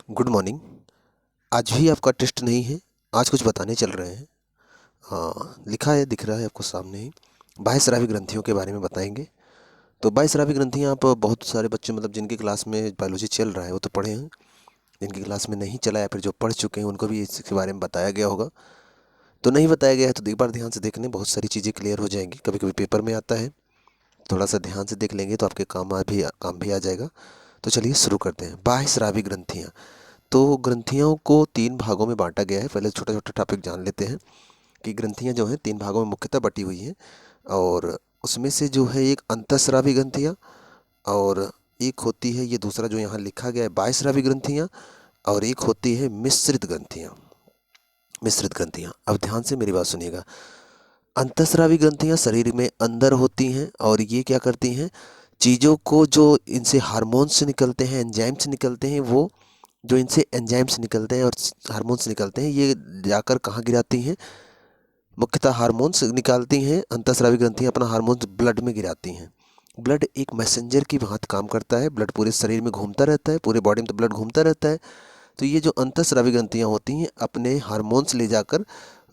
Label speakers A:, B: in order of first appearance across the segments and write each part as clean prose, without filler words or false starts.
A: Good morning. आज भी आपका टेस्ट नहीं है। आज कुछ बताने चल रहे हैं। हाँ, लिखा है, दिख रहा है आपको सामने ही। बाह्यस्रावी ग्रंथियों के बारे में बताएंगे। तो बाह्यस्रावी ग्रंथियाँ आप बहुत सारे बच्चे मतलब जिनकी क्लास में बायोलॉजी चल रहा है वो तो पढ़े हैं। जिनकी क्लास में नहीं चला या फिर जो पढ़ चुके हैं उनको भी इसके बारे में बताया गया होगा। तो नहीं बताया गया है तो एक बार ध्यान से देखने बहुत सारी चीज़ें क्लियर हो जाएंगी। कभी कभी पेपर में आता है, थोड़ा सा ध्यान से देख लेंगे तो आपके काम भी आ जाएगा। तो चलिए शुरू करते हैं। बाह्यस्रावी ग्रंथियाँ। तो ग्रंथियों को 3 भागों में बाँटा गया है। पहले छोटा-छोटा टॉपिक जान लेते हैं कि ग्रंथियाँ जो हैं 3 भागों में मुख्यतः बटी हुई हैं। और उसमें से जो है एक अंतःस्रावी ग्रंथियाँ, और एक होती है, ये दूसरा जो यहाँ लिखा गया है, बाह्यस्रावी ग्रंथियाँ, और एक होती है मिश्रित ग्रंथियाँ। मिश्रित ग्रंथियाँ, अब ध्यान से मेरी बात सुनिएगा। अंतःस्रावी ग्रंथियाँ शरीर में अंदर होती हैं और ये क्या करती हैं, चीज़ों को, जो इनसे हार्मोन्स निकलते हैं, एंजाइम्स निकलते हैं, वो जो इनसे एंजाइम्स निकलते हैं और हार्मोन्स निकलते हैं, ये जाकर कहाँ गिराती हैं, मुख्यतः हार्मोन्स निकालती हैं। अंतःस्रावी ग्रंथियाँ अपना हार्मोन्स ब्लड में गिराती हैं। ब्लड एक मैसेंजर की भांति काम करता है। ब्लड पूरे शरीर में घूमता रहता है, पूरे बॉडी में तो ब्लड घूमता रहता है। तो ये जो अंतःस्रावी ग्रंथियाँ होती हैं अपने हार्मोन्स ले जाकर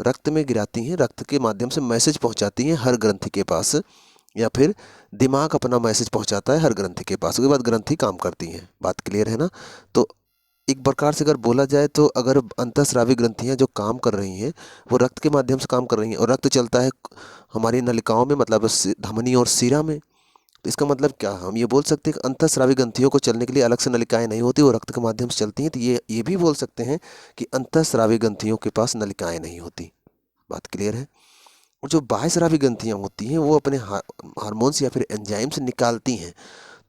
A: रक्त में गिराती हैं। रक्त के माध्यम से मैसेज पहुँचाती हैं हर ग्रंथि के पास, या फिर दिमाग अपना मैसेज पहुँचाता है हर ग्रंथि के पास। उसके बाद ग्रंथि काम करती हैं। बात क्लियर है ना? तो एक प्रकार से अगर बोला जाए तो अगर अंतःस्रावी ग्रंथियाँ जो काम कर रही हैं वो रक्त के माध्यम से काम कर रही हैं, और रक्त चलता है हमारी नलिकाओं में, मतलब धमनी और शिरा में। तो इसका मतलब क्या, हम ये बोल सकते हैं कि अंतःस्रावी ग्रंथियों को चलने के लिए अलग से नलिकाएं नहीं होती, वो रक्त के माध्यम से चलती हैं। तो ये भी बोल सकते हैं कि अंतःस्रावी ग्रंथियों के पास नलिकाएं नहीं होती। बात क्लियर है? और जो बाह्यस्रावी ग्रंथियाँ होती हैं वो अपने हार्मोन्स या फिर एंजाइम्स निकालती हैं।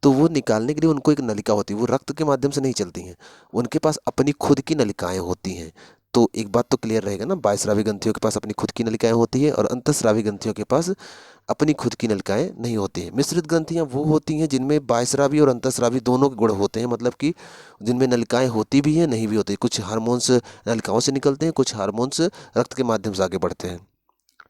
A: तो वो निकालने के लिए उनको एक नलिका होती है, वो रक्त के माध्यम से नहीं चलती हैं। उनके पास अपनी खुद की नलिकाएँ होती हैं। तो एक बात तो क्लियर रहेगा ना, बाह्यस्रावी ग्रंथियों के पास अपनी खुद की नलिकाएँ होती हैं और अंतःस्रावी ग्रंथियों के पास अपनी खुद की नलिकाएँ नहीं होती हैं। मिश्रित ग्रंथियाँ वो होती हैं जिनमें बाह्यस्रावी और अंतःस्रावी दोनों के गुण होते हैं, मतलब कि जिनमें नलिकाएँ होती भी हैं, नहीं भी होती। कुछ हार्मोन्स नलिकाओं से निकलते हैं, कुछ हार्मोन्स रक्त के माध्यम से आगे बढ़ते हैं।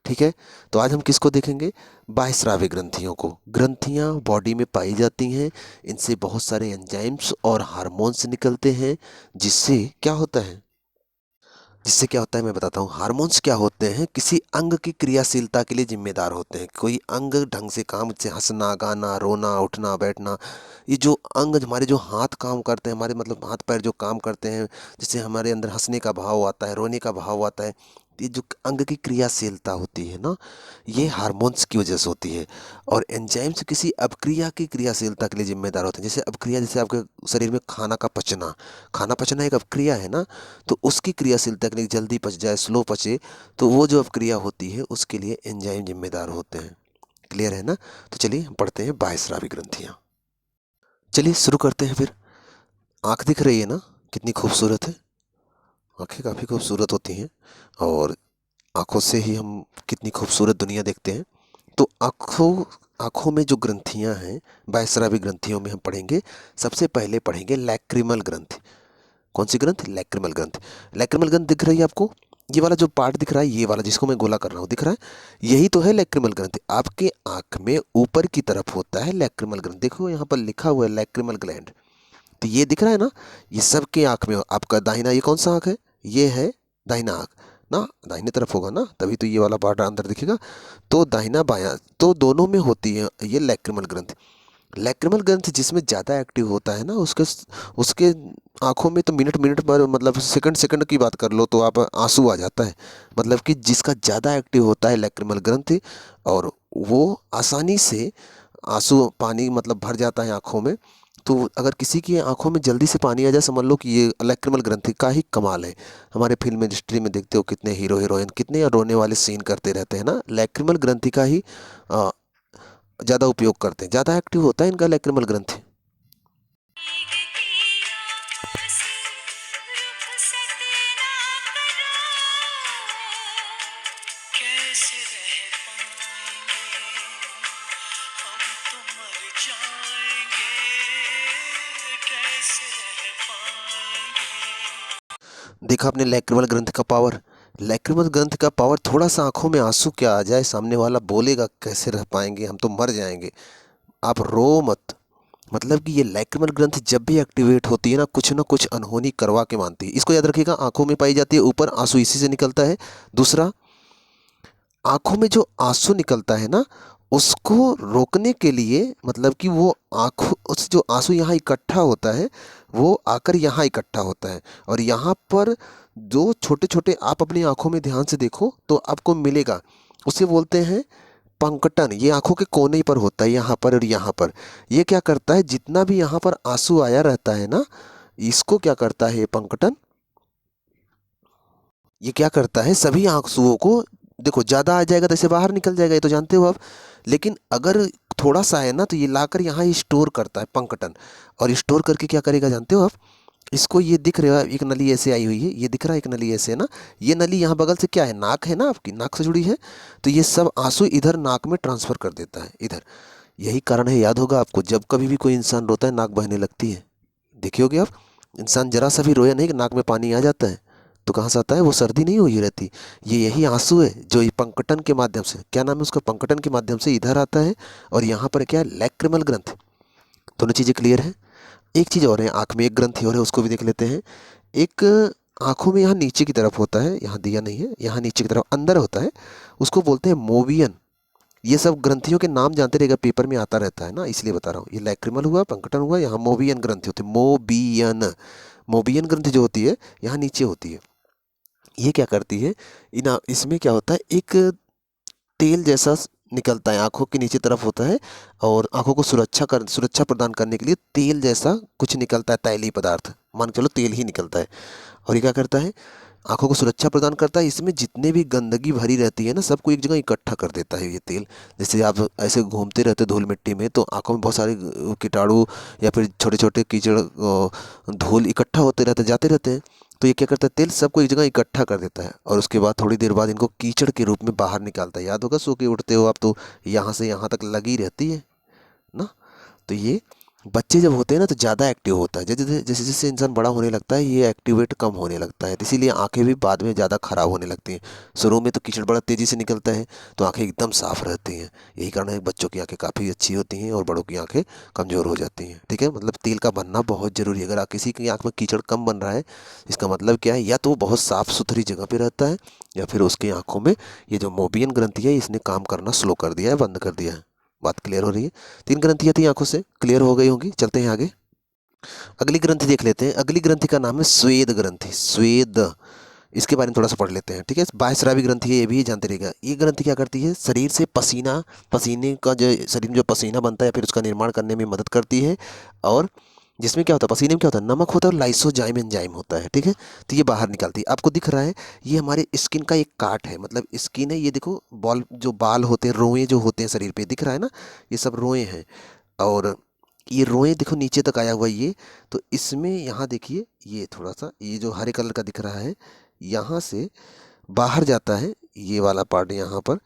A: ठीक है? तो आज हम किसको देखेंगे? बाह्यस्रावी ग्रंथियों को। ग्रंथियाँ बॉडी में पाई जाती हैं, इनसे बहुत सारे एंजाइम्स और हार्मोन्स निकलते हैं, जिससे क्या होता है, मैं बताता हूँ। हार्मोन्स क्या होते हैं, किसी अंग की क्रियाशीलता के लिए जिम्मेदार होते हैं। कोई अंग ढंग से काम, जैसे हंसना, गाना, रोना, उठना, बैठना, ये जो अंग, हमारे जो हाथ काम करते हैं, हमारे मतलब हाथ पैर जो काम करते हैं, जिससे हमारे अंदर हंसने का भाव आता है, रोने का भाव आता है, ये जो अंग की क्रियाशीलता होती है ना, ये हार्मोन्स की वजह से होती है। और एंजाइम्स किसी अपक्रिया की क्रियाशीलता के लिए जिम्मेदार होते हैं। जैसे अपक्रिया, जैसे आपके शरीर में खाना का पचना, खाना पचना एक अपक्रिया है ना, तो उसकी क्रियाशीलता के लिए जल्दी पच जाए, स्लो पचे, तो वो जो अपक्रिया होती है उसके लिए एंजाइम जिम्मेदार होते हैं। क्लियर है ना? तो चलिए हम पढ़ते हैं बाह्यस्रावी ग्रंथियाँ। चलिए शुरू करते हैं फिर। आँख दिख रही है ना, कितनी खूबसूरत है। आँखें काफ़ी खूबसूरत होती हैं, और आँखों से ही हम कितनी खूबसूरत दुनिया देखते हैं। तो आँखों आँखों में जो ग्रंथियाँ हैं, बाह्यस्रावी ग्रंथियों में हम पढ़ेंगे। सबसे पहले पढ़ेंगे लैक्रिमल ग्रंथि। कौन सी ग्रंथि? लैक्रिमल ग्रंथि। लैक्रिमल ग्रंथि दिख रही है आपको? ये वाला जो पार्ट दिख रहा है, ये वाला जिसको मैं गोला कर रहा हूँ, दिख रहा है? यही तो है लैक्रिमल ग्रंथि। आपके आँख में ऊपर की तरफ होता है लैक्रिमल ग्रंथि। देखो यहाँ पर लिखा हुआ है लैक्रिमल ग्लैंड। तो ये दिख रहा है ना, ये सबके आँख में। आपका दाहिना, ये कौन सा आँख है? ये है दाहिना आँख ना, दाहिने तरफ होगा ना, तभी तो ये वाला पार्ट अंदर दिखेगा। तो दाहिना बायां तो दोनों में होती है ये लैक्रिमल ग्रंथि। लैक्रिमल ग्रंथि जिसमें ज़्यादा एक्टिव होता है ना, उसके उसके आँखों में तो मिनट मिनट पर, मतलब सेकंड सेकंड की बात कर लो तो आप आंसू आ जाता है। मतलब कि जिसका ज़्यादा एक्टिव होता है लैक्रिमल ग्रंथि, और वो आसानी से आंसू, पानी मतलब भर जाता है आँखों में। तो अगर किसी की आंखों में जल्दी से पानी आ जाए, समझ लो कि ये लैक्रिमल ग्रंथि का ही कमाल है। हमारे फिल्म इंडस्ट्री में देखते हो कितने हीरो हीरोइन कितने रोने वाले सीन करते रहते हैं ना, लैक्रिमल ग्रंथि का ही ज़्यादा उपयोग करते हैं, ज़्यादा एक्टिव होता है इनका लैक्रिमल ग्रंथि। देखा आपने लैक्रिमल ग्रंथि का पावर? लैक्रिमल ग्रंथि का पावर, थोड़ा सा आंखों में आंसू क्या आ जाए, सामने वाला बोलेगा कैसे रह पाएंगे, हम तो मर जाएंगे। आप रो मत, मतलब कि ये लैक्रिमल ग्रंथि जब भी एक्टिवेट होती है ना कुछ अनहोनी करवा के मानती है। इसको याद रखिएगा, आंखों में पाई जाती है, ऊपर आंसू इसी से निकलता है। दूसरा, आंखों में जो आंसू निकलता है ना, उसको रोकने के लिए, मतलब कि वो आंखों उस जो आंसू यहाँ इकट्ठा होता है वो आकर यहाँ इकट्ठा होता है, और यहाँ पर जो छोटे छोटे आप अपनी आंखों में ध्यान से देखो तो आपको मिलेगा, उसे बोलते हैं पंकटन। ये आंखों के कोने पर होता है, यहाँ पर और यहाँ पर। ये क्या करता है, जितना भी यहाँ पर आंसू आया रहता है ना, इसको क्या करता है ये पंकटन, ये क्या करता है, सभी आंसुओं को, देखो ज़्यादा आ जाएगा तो इसे बाहर निकल जाएगा, ये तो जानते हो आप। लेकिन अगर थोड़ा सा है ना तो ये लाकर यहाँ स्टोर करता है पंकटन। और स्टोर करके क्या करेगा जानते हो आप, इसको, ये दिख रहा है एक नली ऐसे आई हुई है, ये दिख रहा है एक नली ऐसे है ना, ये नली यहाँ बगल से क्या है, नाक है ना, आपकी नाक से जुड़ी है, तो ये सब आंसू इधर नाक में ट्रांसफ़र कर देता है इधर। यही कारण है, याद होगा आपको, जब कभी भी कोई इंसान रोता है नाक बहने लगती है। देखे होगे आप, इंसान जरा सा भी रोया नहीं कि नाक में पानी आ जाता है, तो कहाँ से आता है, वो सर्दी नहीं हुई रहती, ये यही आंसू है जो ये पंकटन के माध्यम से, क्या नाम है उसका, पंकटन के माध्यम से इधर आता है। और यहाँ पर क्या है, लैक्रिमल ग्रंथि। दोनों चीज़ें क्लियर है। एक चीज़ और है, आँख में एक ग्रंथि और है, उसको भी देख लेते हैं। एक आँखों में यहाँ नीचे की तरफ होता है, यहाँ दिया नहीं है, यहाँ नीचे की तरफ अंदर होता है, उसको बोलते हैं मोवियन। ये सब ग्रंथियों के नाम जानते रहेगा, पेपर में आता रहता है ना, इसलिए बता रहा हूँ। ये लैक्रिमल हुआ, पंकटन हुआ, यहाँ मोवियन ग्रंथि होती है, मोबियन। मोबियन ग्रंथि जो होती है यहाँ नीचे होती है। ये क्या करती है, इसमें क्या होता है, एक तेल जैसा निकलता है, आँखों के नीचे तरफ होता है, और आँखों को सुरक्षा प्रदान करने के लिए तेल जैसा कुछ निकलता है, तैलीय पदार्थ, मान के चलो तेल ही निकलता है। और ये क्या करता है, आँखों को सुरक्षा प्रदान करता है। इसमें जितने भी गंदगी भरी रहती है ना, सबको एक जगह इकट्ठा कर देता है ये तेल। जैसे आप ऐसे घूमते रहते धूल मिट्टी में, तो आँखों में बहुत सारे कीटाणु या फिर छोटे छोटे कीचड़ धूल इकट्ठा होते रहते, जाते रहते हैं। तो ये क्या करता है, तेल सबको एक जगह इकट्ठा कर देता है, और उसके बाद थोड़ी देर बाद इनको कीचड़ के रूप में बाहर निकालता है। याद होगा, सो के उठते हो आप तो यहाँ से यहाँ तक लगी रहती है ना। तो ये बच्चे जब होते हैं ना तो ज़्यादा एक्टिव होता है, जैसे जैसे जैसे इंसान बड़ा होने लगता है ये एक्टिवेट कम होने लगता है, तो इसीलिए आंखें भी बाद में ज़्यादा ख़राब होने लगती हैं। शुरू में तो कीचड़ बड़ा तेज़ी से निकलता है, तो आंखें एकदम साफ़ रहती हैं। यही कारण है बच्चों की आंखें काफ़ी अच्छी होती हैं और बड़ों की आंखें कमज़ोर हो जाती हैं। ठीक है, मतलब तेल का बनना बहुत ज़रूरी है। अगर किसी की आँख में कीचड़ कम बन रहा है, इसका मतलब क्या है, या तो वो बहुत साफ़ सुथरी जगह पर रहता है, या फिर उसकी आँखों में ये जो मोबियन ग्रंथि है इसने काम करना स्लो कर दिया है, बंद कर दिया है। बात क्लियर हो रही है। 3 ग्रंथियाँ थी आँखों से, क्लियर हो गई होंगी। चलते हैं आगे, अगली ग्रंथि देख लेते हैं। अगली ग्रंथि का नाम है स्वेद ग्रंथि, स्वेद। इसके बारे में थोड़ा सा पढ़ लेते हैं, ठीक है। बाह्यस्रावी ग्रंथि है, ये भी जानते रहेगा। ये ग्रंथि क्या करती है, शरीर से पसीने का जो शरीर में जो पसीना बनता है फिर उसका निर्माण करने में मदद करती है। और जिसमें क्या होता है, पसीने में क्या होता है, नमक होता है और लाइसोजाइम एंजाइम होता है, ठीक है। तो ये बाहर निकलती है। आपको दिख रहा है, ये हमारे स्किन का एक काट है, मतलब स्किन है, ये देखो बॉल जो बाल होते हैं, रोए जो होते हैं शरीर पे, दिख रहा है ना, ये सब रोए हैं। और ये रोए देखो नीचे तक आया हुआ है ये। तो इसमें यहाँ देखिए, ये थोड़ा सा ये जो हरे कलर का दिख रहा है, यहाँ से बाहर जाता है ये वाला पार्ट यहाँ पर।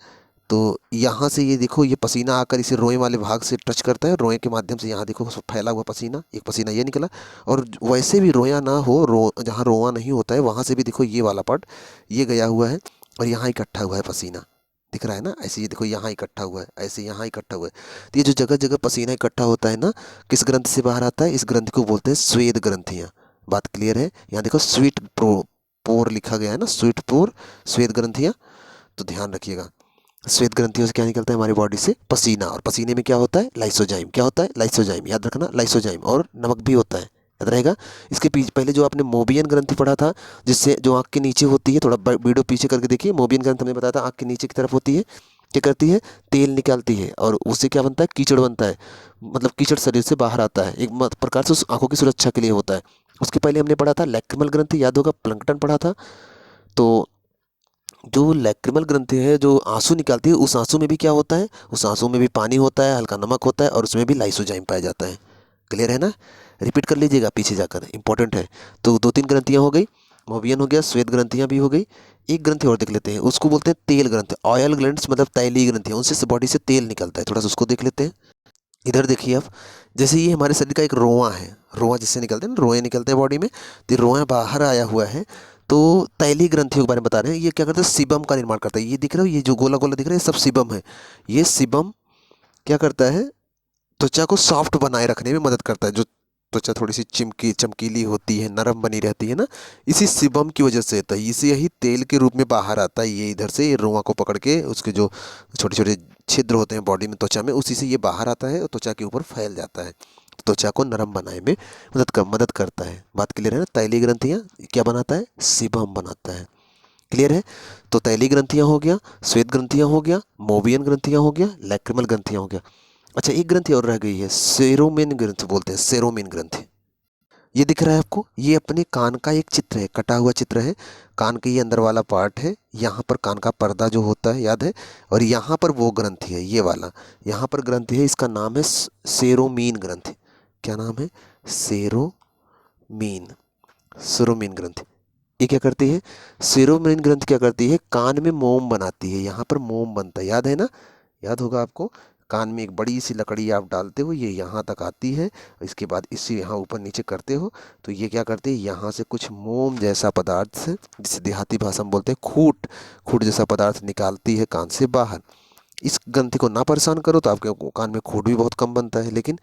A: तो यहाँ से ये देखो, ये पसीना आकर इसे रोए वाले भाग से टच करता है, रोए के माध्यम से यहाँ देखो फैला हुआ पसीना, एक पसीना ये निकला। और वैसे भी रोया ना हो, जहाँ रोआ नहीं होता है वहाँ से भी देखो ये वाला पार्ट ये गया हुआ है, और यहाँ इकट्ठा हुआ है पसीना, दिख रहा है ना। ऐसे ये देखो यहाँ इकट्ठा हुआ है, ऐसे यहाँ इकट्ठा हुआ है। तो ये जो जगह जगह पसीना इकट्ठा होता है ना, किस ग्रंथि से बाहर आता है, इस ग्रंथि को बोलते हैं स्वेद ग्रंथियाँ। बात क्लियर है। यहाँ देखो स्वीट पोर लिखा गया है ना, स्वीट पोर, स्वेद ग्रंथियाँ। तो ध्यान रखिएगा, श्वेत ग्रंथियों से क्या निकलता है, हमारी बॉडी से पसीना, और पसीने में क्या होता है, लाइसोजाइम। क्या होता है, लाइसोजाइम, याद रखना, लाइसोजाइम, और नमक भी होता है, याद रहेगा। इसके पीछे पहले जो आपने मोबियन ग्रंथि पढ़ा था, जिससे जो आँख के नीचे होती है, थोड़ा वीडियो पीछे करके देखिए, मोबियन ग्रंथि हमने बताया था आँख के नीचे की तरफ होती है। क्या करती है, तेल निकालती है, और उससे क्या बनता है, कीचड़ बनता है, मतलब कीचड़ शरीर से बाहर आता है, एक प्रकार से उस आँखों की सुरक्षा के लिए होता है। उसके पहले हमने पढ़ा था लैक्रिमल ग्रंथि, याद होगा, प्लंकटन पढ़ा था। तो जो लैक्रिमल ग्रंथि है, जो आंसू निकालती है, उस आंसू में भी क्या होता है, उस आंसू में भी पानी होता है, हल्का नमक होता है, और उसमें भी लाइसोजाइम पाया जाता है। क्लियर है ना, रिपीट कर लीजिएगा पीछे जाकर, इंपॉर्टेंट है। तो 2-3 ग्रंथियाँ हो गई, मोबियन हो गया, श्वेत ग्रंथियाँ भी हो गई। एक ग्रंथि और देख लेते हैं, उसको बोलते हैं तेल ग्रंथि, ऑयल ग्लैंड्स, मतलब तैलीय ग्रंथियाँ, उनसे बॉडी से तेल निकलता है। थोड़ा सा उसको देख लेते हैं। इधर देखिए आप, जैसे ये हमारे शरीर का एक रोआं है, रोआं जिससे निकलते हैं ना, रोए निकलते हैं बॉडी में, तो रोआं बाहर आया हुआ है। तो तैलीय ग्रंथियों के बारे में बता रहे हैं। ये क्या करता है, सीबम का निर्माण करता है। ये दिख रहा है, ये जो गोला गोला दिख रहा है, ये सब सीबम है। ये सीबम क्या करता है, त्वचा को सॉफ्ट बनाए रखने में मदद करता है। जो त्वचा थोड़ी सी चमकीली होती है, नरम बनी रहती है ना, इसी सीबम की वजह से होता है। इसे यही तेल के रूप में बाहर आता है, ये इधर से ये रोआ को पकड़ के उसके जो छोटे छोटे छिद्र होते हैं बॉडी में त्वचा में, उसी से ये बाहर आता है और त्वचा के ऊपर फैल जाता है। त्वचा को नरम बनाने में मदद करता है। बात क्लियर है ना। तैलीय ग्रंथियाँ क्या बनाता है? सीबम बनाता है। क्लियर है। तो तैलीय ग्रंथियाँ हो गया, श्वेत ग्रंथियाँ हो गया, मोबियन ग्रंथियाँ हो गया, लैक्रिमल ग्रंथियाँ हो गया। अच्छा, एक ग्रंथि और रह गई है, सेरोमेन ग्रंथि बोलते हैं, सेरोमेन ग्रंथि। ये दिख रहा है आपको? ये अपने कान का एक चित्र है, कटा हुआ चित्र है। कान के ये अंदर वाला पार्ट है, यहाँ पर कान का पर्दा जो होता है, याद है? और यहाँ पर वो ग्रंथि है, ये वाला यहाँ पर ग्रंथि है, इसका नाम है सेरोमीन ग्रंथि। क्या नाम है? सेरोमीन। सेरोमीन ग्रंथि। ये क्या करती है? सेरोमीन ग्रंथि क्या करती है? कान में मोम बनाती है। यहाँ पर मोम बनता है, याद है ना? याद होगा आपको। कान में एक बड़ी सी लकड़ी आप डालते हो, ये यहाँ तक आती है, इसके बाद इसे यहाँ ऊपर नीचे करते हो, तो ये क्या करती है? यहाँ से कुछ मोम जैसा पदार्थ, जिसे देहाती भाषा में बोलते हैं खूट, खूट जैसा पदार्थ निकालती है कान से बाहर। इस ग्रंथि को ना परेशान करो तो आपके कान में खूट भी बहुत कम बनता है। लेकिन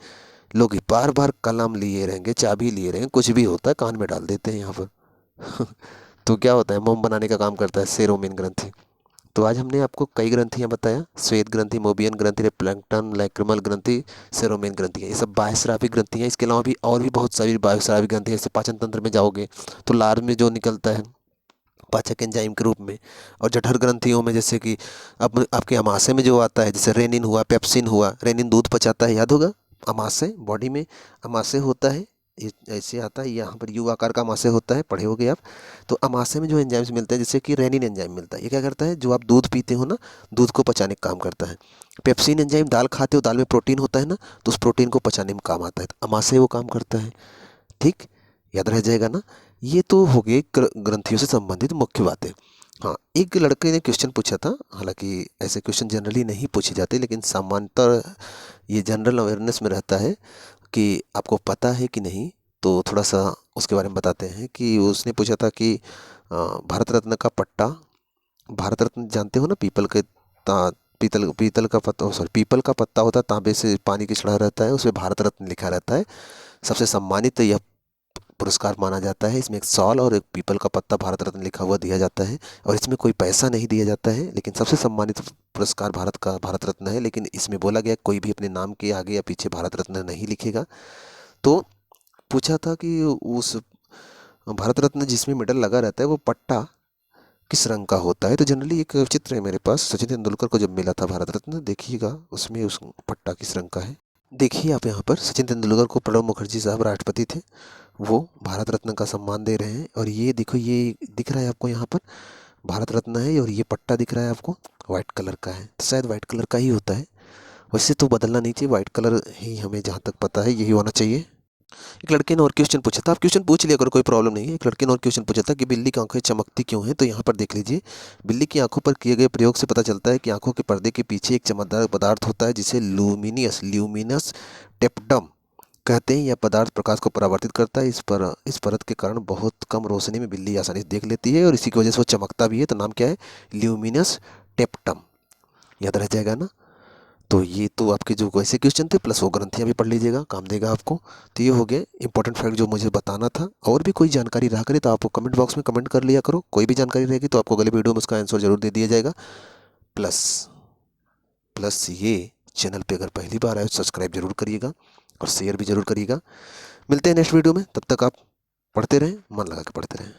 A: लोग बार बार कलम लिए रहेंगे, चाबी लिए रहेंगे, कुछ भी होता है कान में डाल देते हैं यहाँ पर तो क्या होता है? मोम बनाने का काम करता है सेरोमिन ग्रंथि। तो आज हमने आपको कई ग्रंथियाँ बताया, श्वेत ग्रंथि, मोबियन ग्रंथि, प्लैंक्टन, लैक्रिमल ग्रंथि, सेरोमेन ग्रंथि, ये सब बाह्यस्रावी ग्रंथियाँ। इसके अलावा भी और भी बहुत सारी बाह्यस्रावी ग्रंथि, जैसे पाचन तंत्र में जाओगे तो लार में जो निकलता है पाचक एंजाइम के रूप में, और जठर ग्रंथियों में जैसे कि अब आपके अमाशय में जो आता है, जैसे रेनिन हुआ, पेप्सिन हुआ। रेनिन दूध पचाता है, याद होगा। अमाशय बॉडी में अमाशय होता है, ये ऐसे आता है, यहाँ पर यू आकार का अमाशय होता है, पढ़े होगे आप। तो अमाशय में जो एंजाइम्स मिलते हैं, जैसे कि रेनिन एंजाइम मिलता है, ये क्या करता है? जो आप दूध पीते हो ना, दूध को पचाने का काम करता है। पेप्सिन एंजाइम, दाल खाते हो, दाल में प्रोटीन होता है ना, तो उस प्रोटीन को पचाने में काम आता है, तो अमाशय वो काम करता है। ठीक, याद रह जाएगा ना। ये तो हो गए ग्रंथियों से संबंधित मुख्य बातें। हाँ, एक लड़के ने क्वेश्चन पूछा था, हालांकि ऐसे क्वेश्चन जनरली नहीं पूछे जाते, लेकिन सामान्यतः ये जनरल अवेयरनेस में रहता है कि आपको पता है कि नहीं, तो थोड़ा सा उसके बारे में बताते हैं। कि उसने पूछा था कि भारत रत्न का पट्टा, भारत रत्न जानते हो ना, पीपल के पीतल का पत्ता, सॉरी, पीपल का पत्ता होता है, तांबे से पानी की छड़ा रहता है, उसमें भारत रत्न लिखा रहता है। सबसे सम्मानित यह पुरस्कार माना जाता है। इसमें एक शॉल और एक पीपल का पत्ता भारत रत्न लिखा हुआ दिया जाता है, और इसमें कोई पैसा नहीं दिया जाता है। लेकिन सबसे सम्मानित पुरस्कार भारत का भारत रत्न है। लेकिन इसमें बोला गया कोई भी अपने नाम के आगे या पीछे भारत रत्न नहीं लिखेगा। तो पूछा था कि उस भारत रत्न जिसमें मेडल लगा रहता है, वो पट्टा किस रंग का होता है? तो जनरली एक चित्र है मेरे पास, सचिन तेंदुलकर को जब मिला था भारत रत्न, देखिएगा उसमें उस पट्टा किस रंग का है। देखिए आप यहाँ पर सचिन तेंदुलकर को प्रणब मुखर्जी साहब राष्ट्रपति थे, वो भारत रत्न का सम्मान दे रहे हैं। और ये देखो, ये दिख रहा है आपको, यहाँ पर भारत रत्न है, और ये पट्टा दिख रहा है आपको, वाइट कलर का है, तो शायद वाइट कलर का ही होता है। वैसे तो बदलना नहीं चाहिए, वाइट कलर ही हमें जहाँ तक पता है यही होना चाहिए। एक लड़के ने और क्वेश्चन पूछा था, आप क्वेश्चन पूछ लिया करो, कोई प्रॉब्लम नहीं है। एक लड़के ने और क्वेश्चन पूछा था कि बिल्ली की आंखें चमकती क्यों हैं? तो यहाँ पर देख लीजिए, बिल्ली की आंखों पर किए गए प्रयोग से पता चलता है कि आंखों के पर्दे के पीछे एक चमकदार पदार्थ होता है, जिसे ल्यूमिनस टेप्टम कहते हैं। यह पदार्थ प्रकाश को परावर्तित करता है। इस परत के कारण बहुत कम रोशनी में बिल्ली आसानी से देख लेती है, और इसी की वजह से वो चमकता भी है। तो नाम क्या है? ल्यूमिनस टेप्टम। याद रह जाएगा ना। तो ये तो आपके जो वैसे क्वेश्चन थे, प्लस वो ग्रंथियाँ भी पढ़ लीजिएगा, काम देगा आपको। तो ये हो गए इंपॉर्टेंट फैक्ट जो मुझे बताना था। और भी कोई जानकारी रहा करे तो आप कमेंट बॉक्स में कमेंट कर लिया करो। कोई भी जानकारी रहेगी तो आपको अगले वीडियो में उसका आंसर जरूर दे दिया जाएगा। प्लस प्लस ये चैनल पे अगर पहली बार आए तो सब्सक्राइब जरूर करिएगा, और शेयर भी जरूर करिएगा। मिलते हैं नेक्स्ट वीडियो में, तब तक आप पढ़ते रहें, मन लगा के पढ़ते रहें।